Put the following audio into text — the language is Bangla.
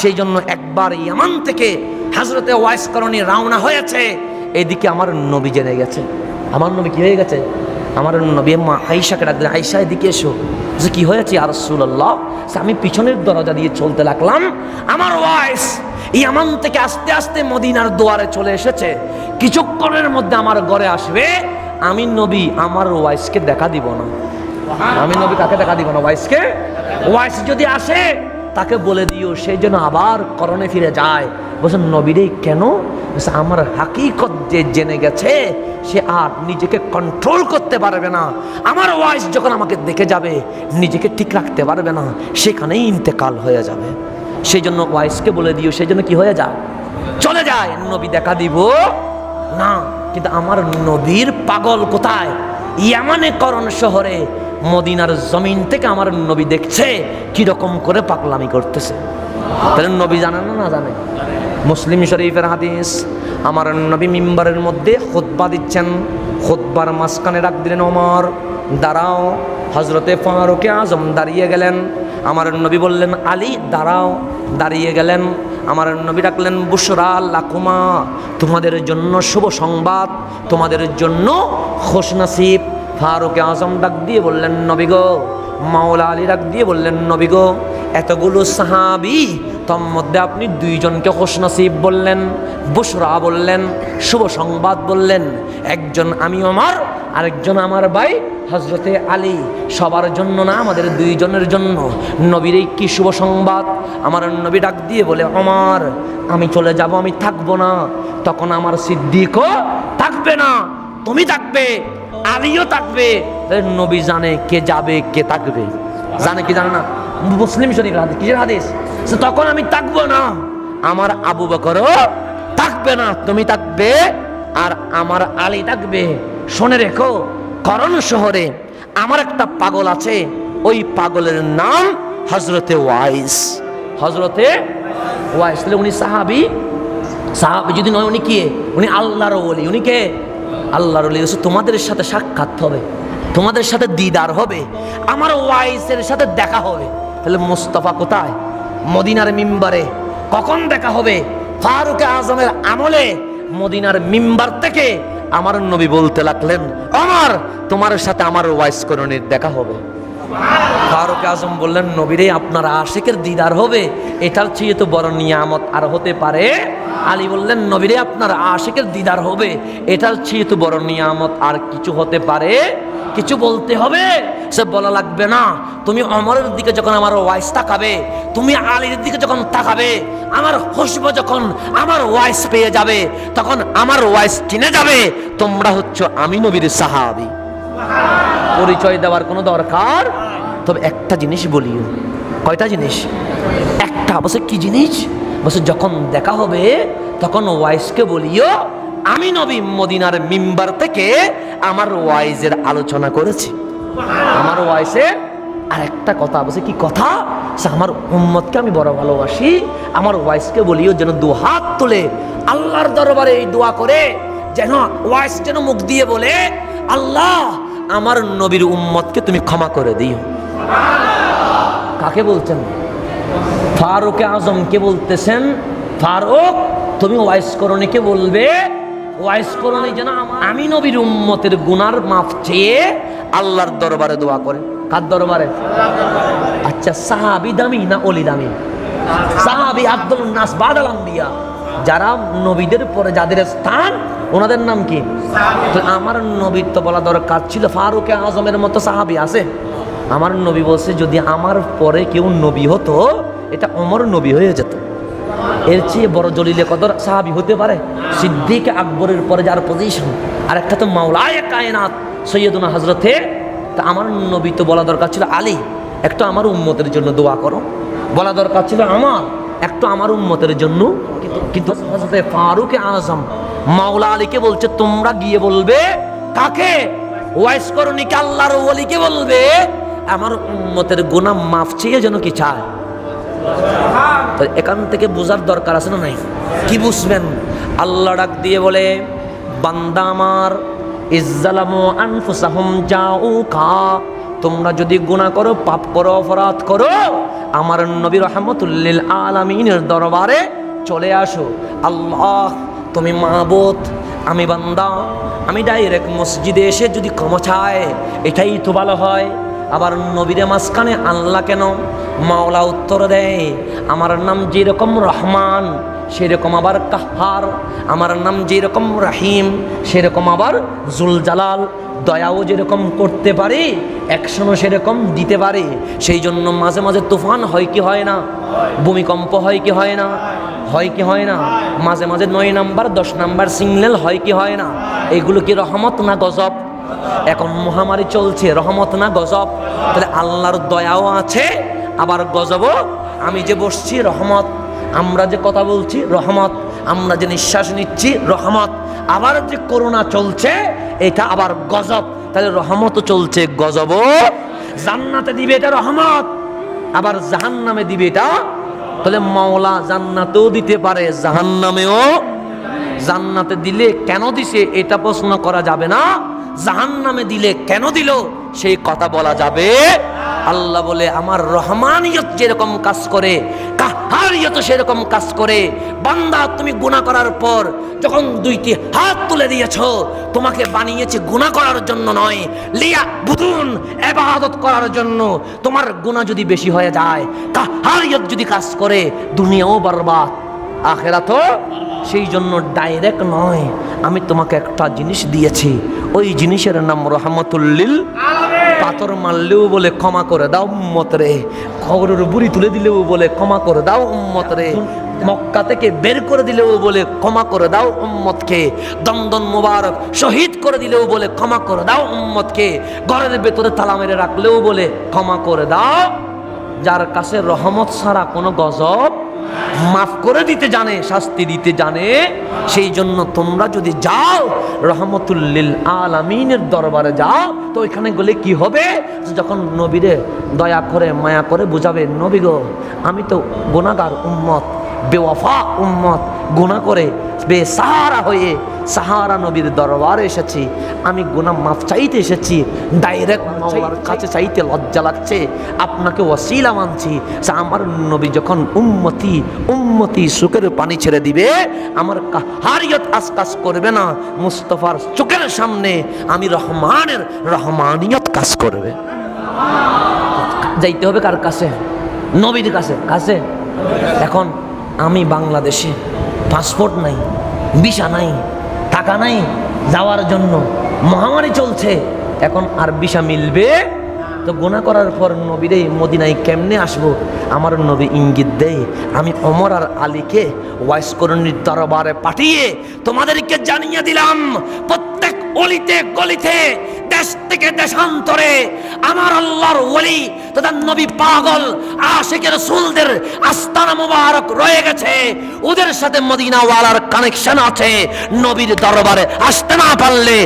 সেই জন্য একবার ইয়ামান থেকে হযরতে ওয়াইস করণী রওনা হয়েছে, এদিকে আমার নবী জেনে গেছে। আমার নবী কি হয়ে গেছে? আমার নবী মা আয়েশাকে ডাকলেন, আয়েশা এদিকে এসো। যে কি হয়েছে ইয়া রাসূলুল্লাহ? আমি পিছনের দরজা দিয়ে চলতে লাগলাম, আমার ওয়াইস ইয়ামান থেকে আস্তে আস্তে মদিনার দুয়ারে চলে এসেছে, কিছুক্ষণের মধ্যে আমার ঘরে আসবে। আমি নবী আমার ওয়াইসকে দেখা দিব না। আমি নবী কাকে দেখা দিব না? ওয়াইসকে। ওয়াইস যদি আসে তাকে বলে দিও সেই জন্য আবার করণে ফিরে যায়। বলছেন নবীরে কেন? আমার হাকিকত যে জেনে গেছে সে আর নিজেকে কন্ট্রোল করতে পারবে না। আমার ওয়াইস যখন আমাকে দেখে যাবে নিজেকে ঠিক রাখতে পারবে না, সেখানেই ইন্তেকাল হয়ে যাবে। সেই জন্য ওয়াইসকে বলে দিও সেই জন্য কি হয়ে যায়, চলে যায়, নবী দেখা দিব না। কিন্তু আমার নবীর পাগল কোথায়? ইয়ামানে করণ শহরে মদিনার জমিন থেকে আমার নবী দেখছে কিরকম করে পাগলামি করতেছে। তাহলে নবী জানে না জানে? মুসলিম শরীফের হাদিস, আমার নবী মিম্বারের মধ্যে খুতবা দিচ্ছেন, খুতবার মাঝখানে ডাক দিলেন ওমর দাঁড়াও। হযরতে ফারুক আজম দাঁড়িয়ে গেলেন। আমার নবী বললেন আলী দাঁড়াও, দাঁড়িয়ে গেলেন। আমার নবী ডাকলেন বুশরা লাকুমা, তোমাদের জন্য শুভ সংবাদ, তোমাদের জন্য খুশনসিব। ফারুক আজম ডাক দিয়ে বললেন নবী গো। মাওলা আলী ডাক দিয়ে বললেন নবী গো, এতগুলো সাহাবী তার মধ্যে আপনি দুইজনকে খুশনসিব বললেন, বুশরা বললেন, শুভ সংবাদ বললেন। একজন আমি ওমর, আরেকজন আমার ভাই হযরতে আলী। সবার জন্য না, আমাদের দুইজনের জন্য। নবীর এই কি শুভ সংবাদ! আমার নবী ডাক দিয়ে বলে ওমর আমি চলে যাব, আমি থাকবো না। তখন আমার সিদ্দিকও থাকবে না, তুমি থাকবে, আলীও থাকবে। নবী জানে কে যাবে কে থাকবে, জানে কি জানে না? মুসলিম শরীফের হাদিস, কিসের হাদিস? তখন আমি থাকবো না, আমার আবু বকরও থাকবে না, তুমি থাকবে আর আমার আলী থাকবে। শুনে রেখো, করণ শহরে আমার একটা পাগল আছে, ওই পাগলের নাম হযরতে ওয়াইস। হযরতে ওয়াইস, উনি সাহাবী। সাহাবী যদি নয় উনি কে? উনি আল্লাহর ওলি। উনি কে? আল্লাহর ওলি। তোমাদের সাথে সাক্ষাৎ হবে, তোমাদের সাথে দিদার হবে, আমার ওয়াইসের সাথে দেখা হবে। তাহলে মুস্তাফা কোথায়? মদিনার মিম্বারে। কখন দেখা হবে? ফারুক আজমের আমলে মদিনার মিম্বার থেকে আমার নবী বলতে লাগলেন ওমর তোমার সাথে আমার ওয়াইস করণীর দেখা হবে। ফারুক আজম বললেন নবীরে আপনার আশিকের দিদার হবে, এটার চেয়ে তো বড় নিয়ামত আর হতে পারে? আলী বললেন নবীরে আপনার আশিকের দিদার হবে, এটার চেয়ে তো বড় নিয়ামত আর কিছু হতে পারে? কিছু বলতে হবে? সে বলা লাগবে না। তুমি ওমরের দিকে যখন আমার ওয়াইস তাকাবে, তুমি আলীর দিকে যখন তাকাবে, আমার খুশবু যখন আমার ওয়াইস পেয়ে যাবে, তখন আমার ওয়াইস চিনে যাবে তোমরা হচ্ছ আমি নবীর সাহাবী। পরিচয় দেওয়ার কোনো দরকার? তবে একটা জিনিস বলিও। কয়টা জিনিস? একটা। বসে কি জিনিস? বসে যখন দেখা হবে তখন ওয়াইসকে বলিও আমি নবী মদিনার মিম্বার থেকে আমার ওয়াইজের আলোচনা করেছি। আমার ওয়াইসে আর একটা কথা। বসে কি কথা? আমার উম্মতকে আমি বড় ভালোবাসি। আমার ওয়াইসকে বলিও যেন দু হাত তুলে আল্লাহর দরবারে এই দোয়া করে, যেন ওয়াইস যেন মুখ দিয়ে বলে আল্লাহ আমার নবীর উম্মতকে তুমি ক্ষমা করে দিও। কাকে বলছেন? ফারুক আজমকে বলতেছেন, ফারুক তুমি ওয়াইস করণীকে বলবে, ওয়াইস করণী যেন আমি নবীর উম্মতের গুনার মাফ চেয়ে আল্লাহর দরবারে দোয়া করে। কার দরবারে? আচ্ছা, সাহাবী দামি না ওলি দামি? সাহাবী আফদলুন নাস বাদাল আম্বিয়া, যারা নবীদের পরে যাদের স্থান ওনাদের নাম কি? তো আমার নবীর তো বলা দরকার ছিল ফারুক আজমের মতো সাহাবী আছে। আমার নবী বলছে যদি আমার পরে কেউ নবী হতো এটা ওমর নবী হয়ে যেত। এর চেয়ে বড় জলিলে কদর সাহাবী হতে পারে? সিদ্দিক আকবরের পরে যার পজিশন, আর একটা তো মাওলায়ে কায়নাত সৈয়দুনা হযরতে। তা আমার নবী তো বলা দরকার ছিল আলী একটু আমার উম্মতের জন্য দোয়া করো, বলা দরকার ছিল আমার একটু আমার উম্মতের জন্য। কিন্তু হযরতে ফারুক আজম মাওলা আলীকে বলছে তোমরা গিয়ে বলবে কাকে? ওয়াইস করণীকে আল্লাহর ওলিকে বলবে আমার উম্মতের গুনাহ মাফ চেয়ে যেন কি চায়। তো এখান থেকে বোঝার দরকার আছে না নাই? কি বুঝবেন? আল্লাহ ডাক দিয়ে বলে বান্দা আমার ইজ্জালামু আনফুসাহুম জাউকা, তোমরা যদি গুনাহ করো, পাপ করো, অপরাধ করো, আমার নবী রাহমাতুল লিল আলামিনের দরবারে চলে আসো। আল্লাহ তুমি মাবুদ, আমি বান্দা, আমি ডাইরেক্ট মসজিদে এসে যদি ক্ষমা চাই এটাই তো ভালো হয়। আবার নবীরে মাঝখানে আল্লাহ কেন? মাওলা উত্তর দেয়, আমার নাম যেরকম রহমান সেরকম আবার কাহার, আমার নাম যেরকম রাহিম সেরকম আবার জুলজালাল। দয়াও যেরকম করতে পারি অ্যাকশনও সেরকম দিতে পারি। সেই জন্য মাঝে মাঝে তুফান হয় কি হয় না? ভূমিকম্প হয় কি হয় না? হয় কি হয় না? মাঝে মাঝে 9 নাম্বার 10 নাম্বার সিগন্যাল হয় কি হয় না? এগুলো কি রহমত না গজব? এখন মহামারী চলছে, রহমত না গজব? তাহলে আল্লাহর দয়াও আছে আবার গজবও। আমি যে বসছি রহমত, আমরা যে কথা বলছি রহমত, আমরা যে নিঃশ্বাস নিচ্ছি রহমত, আবার যে করোনা চলছে এটা আবার গজব। তাহলে রহমতও চলছে, গজবও। জান্নাতে দিবে এটা রহমত, আবার জাহান্নামে দিবে এটা। তাহলে মাওলা জান্নাতেও দিতে পারে জাহান্নামেও। জান্নাতে দিলে কেন দিছে এটা প্রশ্ন করা যাবে না, জাহান্নামে দিলে কেন দিল সেই কথা বলা যাবে। আল্লাহ বলে আমার রহমানিয়ত যেরকম কাজ করে কাহারিয়ত সেরকম কাজ করে। বান্দা তুমি গুনাহ করার পর যখন 2টি হাত তুলে দিয়েছো, তোমাকে বানিয়েছে গুনাহ করার জন্য নয়, লিয়া বুদুন ইবাদত করার জন্য। তোমার গুনাহ যদি বেশি হয়ে যায়, কাহারিয়ত যদি কাজ করে, দুনিয়াও বরবাদ আখিরাতও। সেই জন্য ডাইরেক্ট নয়, আমি তোমাকে একটা জিনিস দিয়েছি, ওই জিনিসের নাম রহমাতুল লিল আলামিন। পাথর মারলেও বলে ক্ষমা করে দাও উম্মত রে, খবরের বুড়ি তুলে দিলেও বলে ক্ষমা করে দাও উম্মত রে, মক্কা থেকে বের করে দিলেও বলে ক্ষমা করে দাও উম্মতকে, দমদম মুবারক শহীদ করে দিলেও বলে ক্ষমা করে দাও উম্মতকে, ঘরের ভেতরে তালা মেরে রাখলেও বলে ক্ষমা করে দাও। যার কাছে রহমত ছাড়া কোনো গজব মাফ করে দিতে জানে, শাস্তি দিতে জানে। সেই জন্য তোমরা যদি যাও রহমতুল লিল আলামিনের দরবারে যাও, তো ওইখানে গেলে কি হবে? যখন নবীরে দয়া করে মায়া করে বুঝাবে, নবী গো আমি তো গুনাহগার উম্মত, বেওয়াফা উম্মত, গুনাহ করে বেসাহারা হয়ে সাহারা নবীর দরবারে এসেছি, আমি গুনাহ মাফ চাইতে এসেছি, ডাইরেক্ট মাওলার কাছে চাইতে লজ্জা লাগছে, আপনাকে ওয়াসিলা মানছি। আমার নবী যখন উম্মতি উম্মতি সুখের পানি ছেড়ে দিবে, আমার কাহারিয়ত আজকাজ করবে না, মুস্তাফার চোখের সামনে আমি রহমানের রহমানিয়ত কাজ করবে। যাইতে হবে কার কাছে? নবীর কাছে। কাছে এখন আমি বাংলাদেশে, পাসপোর্ট নাই, ভিসা নাই, টাকা নাই যাওয়ার জন্য, মহামারী চলছে, এখন আর ভিসা মিলবে? তো গুনাহ করার পর নবীরে মদিনায় কেমনে আসবো? আমার নবী ইঙ্গিত দেয়, আমি ওমর আর আলীকে ওয়াইস করণীর দরবারে পাঠিয়ে তোমাদেরকে জানিয়ে দিলাম, প্রত্যেক অলিতে গলিতে দেশ থেকে দেশান্তরে আমার আল্লাহর ওলি তথা নবী পাগল আশিকের রাসূলদের আস্তানা মুবারক রয়ে গেছে, ওদের সাথে মদিনাওয়ালার কানেকশন আছে। নবীর দরবারে আসতে না পারলে